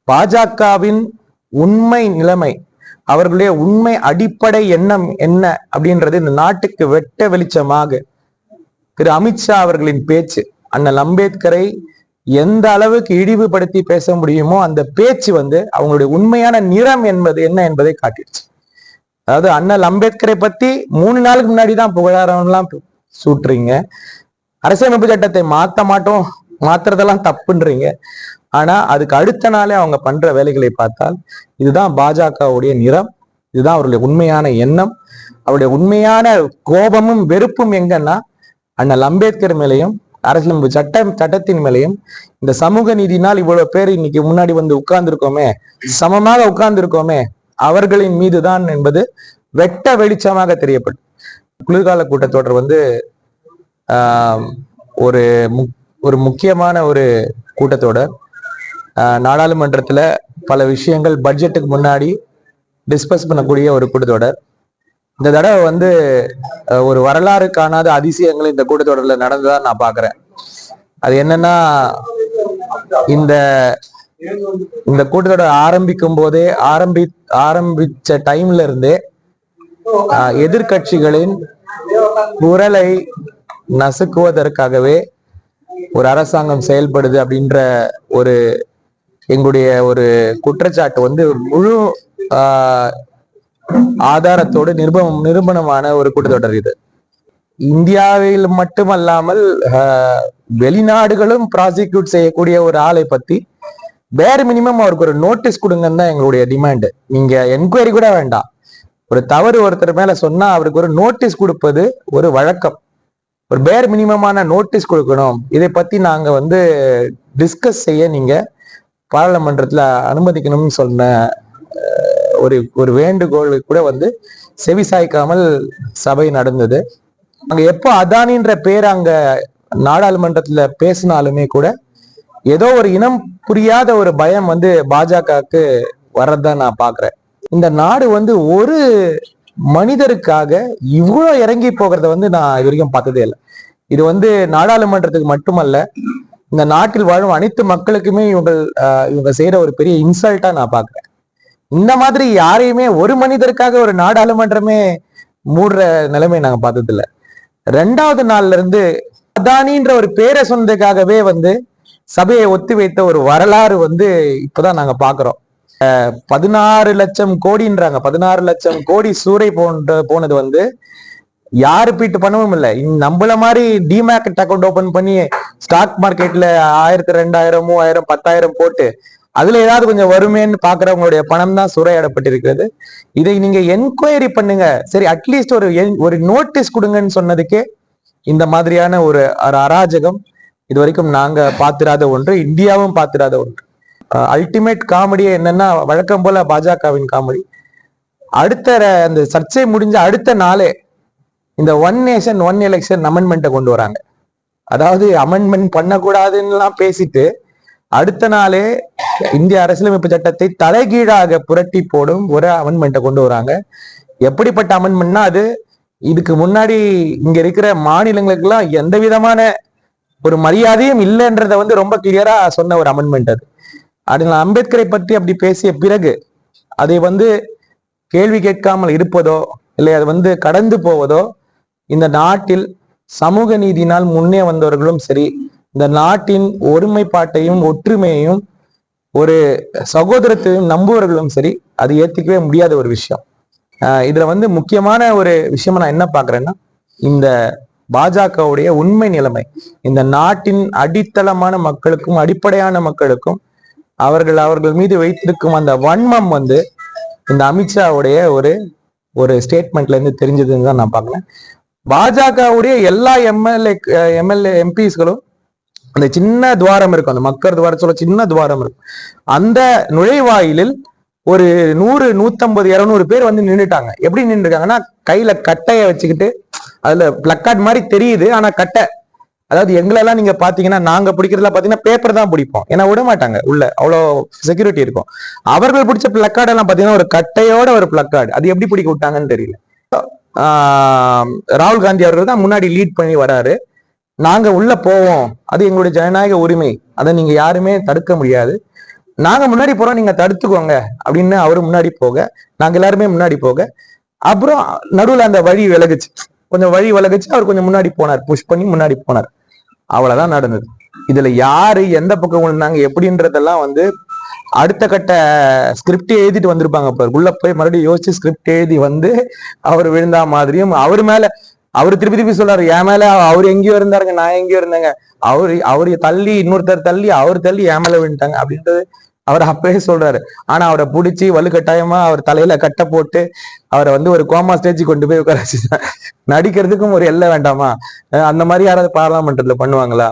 பாஜகவின் உண்மை நிலைமை, அவர்களுடைய உண்மை அடிப்படை எண்ணம் என்ன அப்படின்றது இந்த நாட்டுக்கு வெட்ட வெளிச்சமாக திரு அமித்ஷா அவர்களின் பேச்சு, அண்ணல் அம்பேத்கரை எந்த அளவுக்கு இழிவுபடுத்தி பேச முடியுமோ அந்த பேச்சு அவங்களுடைய உண்மையான நிறம் என்பது என்ன என்பதை காட்டிடுச்சு. அதாவது அண்ணல் அம்பேத்கரை பத்தி 3 நாளுக்கு முன்னாடி தான் புகழாரம் சூட்டுறீங்க. அரசியலமைப்பு சட்டத்தை மாத்த மாட்டோம், மாத்துறதெல்லாம் தப்புன்றீங்க. ஆனா அதுக்கு அடுத்த நாளே அவங்க பண்ற வேலைகளை பார்த்தால் இதுதான் பாஜகவுடைய நிறம், இதுதான் அவருடைய உண்மையான எண்ணம். அவருடைய உண்மையான கோபமும் வெறுப்பும் எங்கன்னா அண்ணல் அம்பேத்கர் மேலையும் அரசியலமைப்பு சட்டத்தின் மேலையும் இந்த சமூக நீதினால் இவ்வளவு பேர் இன்னைக்கு முன்னாடி உட்கார்ந்து இருக்கோமே, சமமாக உட்கார்ந்து இருக்கோமே, அவர்களின் மீதுதான் என்பது வெட்ட வெளிச்சமாக தெரியப்படும். குளிர்கால கூட்டத்தொடர் ஒரு முக்கியமான ஒரு கூட்டத்தொடர். நாடாளுமன்றத்துல பல விஷயங்கள் பட்ஜெட்டுக்கு முன்னாடி டிஸ்கஸ் பண்ணக்கூடிய ஒரு கூட்டத்தொடர். இந்த தடவை ஒரு வரலாறு காணாத அதிசயங்கள் இந்த கூட்டத்தொடர்ல நடந்ததா நான் பாக்குறேன். அது என்னன்னா, இந்த கூட்டத்தொடர் ஆரம்பிக்கும் போதே ஆரம்பிச்ச டைம்ல இருந்தே எதிர்கட்சிகளின் குரலை நசுக்குவதற்காகவே ஒரு அரசாங்கம் செயல்படுது அப்படின்ற எங்களுடைய ஒரு குற்றச்சாட்டு முழு ஆதாரத்தோடு நிரூபணமான ஒரு கூட்டத்தொடர் இது. இந்தியாவில் மட்டுமல்லாமல் வெளிநாடுகளும் ப்ராசிக்யூட் செய்யக்கூடிய ஒரு ஆளை பத்தி பேர் மினிமம் அவருக்கு ஒரு நோட்டீஸ் கொடுங்கன்னு தான் எங்களுடைய டிமாண்ட். நீங்க என்கொயரி கூட வேண்டாம், ஒரு தவறு ஒருத்தர் மேல சொன்னா அவருக்கு ஒரு நோட்டீஸ் கொடுப்பது ஒரு வழக்கம். ஒரு பேர் மினிமமான நோட்டீஸ் கொடுக்கணும். இதை பத்தி நாங்க டிஸ்கஸ் செய்ய நீங்க பாராளுமன்றத்துல அனுமதிக்கணும்னு சொன்ன ஒரு வேண்டுகோள் கூட செவி சாய்க்காமல் சபை நடந்தது. அங்க எப்போ அதானின்ற பேர் அங்க நாடாளுமன்றத்துல பேசினாலுமே கூட ஏதோ ஒரு இனம் புரியாத ஒரு பயம் பாஜகவுக்கு வர்றதுதான் நான் பாக்குறேன். இந்த நாடு ஒரு மனிதருக்காக இவ்வளவு இறங்கி போகிறத நான் இது வரைக்கும் பார்த்ததே இல்லை. இது நாடாளுமன்றத்துக்கு மட்டுமல்ல, இந்த நாட்டில் வாழும் அனைத்து மக்களுக்குமே இவங்க செய்யற ஒரு பெரிய இன்சல்ட்டா நான் பாக்குறேன். இந்த மாதிரி யாரையுமே ஒரு மனிதருக்காக ஒரு நாடாளுமன்றமே மூடுற நிலைமை நாங்க பார்த்தது இல்லை. 2வது நாள்ல இருந்து அதானின்ற ஒரு பேரை சொன்னதுக்காகவே சபையை ஒத்தி வைத்த ஒரு வரலாறு இப்பதான் நாங்க பாக்குறோம். 16 லட்சம் கோடின்றாங்க. 16 லட்சம் கோடி சூறை போனது யாரு பீட்டு பண்ணவும் இல்லை. நம்மள மாதிரி டிமேட் அக்கௌண்ட் ஓபன் பண்ணி ஸ்டாக் மார்க்கெட்ல 1000, 2000, 3000, 10,000 போட்டு அதுல ஏதாவது கொஞ்சம் வருமேன்னு பாக்குறவங்களுடைய பணம் தான் சூறையாடப்பட்டிருக்கிறது. இதை நீங்க என்கொயரி பண்ணுங்க, சரி அட்லீஸ்ட் ஒரு நோட்டீஸ் கொடுங்கன்னு சொன்னதுக்கே இந்த மாதிரியான ஒரு அராஜகம் இது வரைக்கும் நாங்க பாத்திராத ஒன்று, இந்தியாவும் பாத்திராத ஒன்று. அல்டிமேட் காமெடியே என்னன்னா, வழக்கம் போல பாஜகவின் காமெடி, அந்த சர்ச்சை முடிஞ்ச அடுத்த நாளே இந்த 1 நேஷன் 1 எலெக்ஷன் அமெண்ட்மெண்ட்டை கொண்டு வராங்க. அதாவது அமெண்ட்மெண்ட் பண்ணக்கூடாதுன்னு பேசிட்டு அடுத்த நாளே இந்திய அரசியலமைப்பு சட்டத்தை தலைகீழாக புரட்டி போடும் ஒரு அமெண்ட்மெண்ட்டை கொண்டு வராங்க. எப்படிப்பட்ட அமெண்ட்மெண்ட்னா, அது இதுக்கு முன்னாடி இங்க இருக்கிற மாநிலங்களுக்கு எல்லாம் எந்த விதமான ஒரு மரியாதையும் இல்லைன்றத ரொம்ப கிளியரா சொன்ன ஒரு அமெண்ட்மெண்ட் அது. அம்பேத்கரை பற்றி அப்படி பேசிய பிறகு அதை கேள்வி கேட்காமல் இருப்பதோ இல்லை அது கடந்து போவதோ இந்த நாட்டில் சமூக நீதியினால் முன்னே வந்தவர்களும் சரி, இந்த நாட்டின் ஒருமைப்பாட்டையும் ஒற்றுமையையும் ஒரு சகோதரத்தையும் நம்புவர்களும் சரி, அது ஏத்துக்கவே முடியாத ஒரு விஷயம். இதுல முக்கியமான ஒரு விஷயமா நான் என்ன பாக்குறேன்னா, இந்த பாஜகவுடைய உண்மை நிலைமை, இந்த நாட்டின் அடித்தளமான மக்களுக்கும் அடிப்படையான மக்களுக்கும் அவர்கள் மீது வைத்திருக்கும் அந்த வன்மம் இந்த அமித்ஷாவுடைய ஒரு ஸ்டேட்மெண்ட்ல இருந்து தெரிஞ்சதுன்னு தான் நான் பாக்குறேன். பாஜகவுடைய எல்லா எம்எல்ஏ எம்பிஸ்களும் அந்த சின்ன துவாரம் இருக்கும், அந்த மக்கள் துவாரத்தோட சின்ன துவாரம் இருக்கும். அந்த நுழைவாயிலில் ஒரு 100, 150, 200 பேர் நின்றுட்டாங்க. எப்படி நின்றுருக்காங்கன்னா, கையில கட்டைய வச்சுக்கிட்டு, அதுல பிளக்கார்ட் மாதிரி தெரியுது, ஆனா கட்டை. அதாவது எங்களெல்லாம் நீங்க பாத்தீங்கன்னா, நாங்க பிடிக்கிறதுல பாத்தீங்கன்னா பேப்பர் தான் பிடிப்போம், ஏன்னா விட மாட்டாங்க உள்ள, அவ்வளோ செக்யூரிட்டி இருக்கும். அவர்கள் பிடிச்ச பிளக்கார்டு எல்லாம் பாத்தீங்கன்னா ஒரு கட்டையோட ஒரு பிளக்கார்டு. அது எப்படி பிடிக்க விட்டாங்கன்னு தெரியல. ராகுல் காந்தி அவர்கள் தான் முன்னாடி லீட் பண்ணி வராரு. நாங்க உள்ள போவோம், அது எங்களுடைய ஜனநாயக உரிமை, அதை நீங்க யாருமே தடுக்க முடியாது. நாங்க முன்னாடி போறோம், நீங்க தடுத்துக்கோங்க அப்படின்னு அவரு முன்னாடி போக, நாங்க எல்லாருமே முன்னாடி போக, அப்புறம் நடுவுல அந்த வழி விலகுச்சு, கொஞ்சம் வழி விலகுச்சு, அவர் கொஞ்சம் முன்னாடி போனார், புஷ் பண்ணி முன்னாடி போனார். அவ்வளவுதான் நடந்தது. இதுல யாரு எந்த பக்கம் விழுந்தாங்க எப்படின்றதெல்லாம் வந்து அடுத்த கட்ட ஸ்கிரிப்ட் எழுதிட்டு வந்திருப்பாங்க. உள்ள போய் மறுபடியும் யோசிச்சு ஸ்கிரிப்ட் எழுதி வந்து அவர் விழுந்தா மாதிரியும், அவர் மேல அவரு திருப்பி திருப்பி சொல்றாரு, என் மேல அவர் எங்கேயோ இருந்தாருங்க, நான் எங்கேயோ இருந்தேங்க, அவரு தள்ளி இன்னொருத்தர் தள்ளி அவர் தள்ளி என் மேல விழுந்தாங்க அப்படின்றது அவர் அப்பவே சொல்றாரு. ஆனா அவரை பிடிச்சி வலுக்கட்டாயமா அவர் தலையில கட்ட போட்டு அவரை வந்து ஒரு கோமா ஸ்டேஜ் கொண்டு போய் உட்கார வச்சு நடிக்கிறதுக்கும் ஒரு எல்லை வேண்டாமா? அந்த மாதிரி யாராவது பார்லாமெண்ட்ல பண்ணுவாங்களா?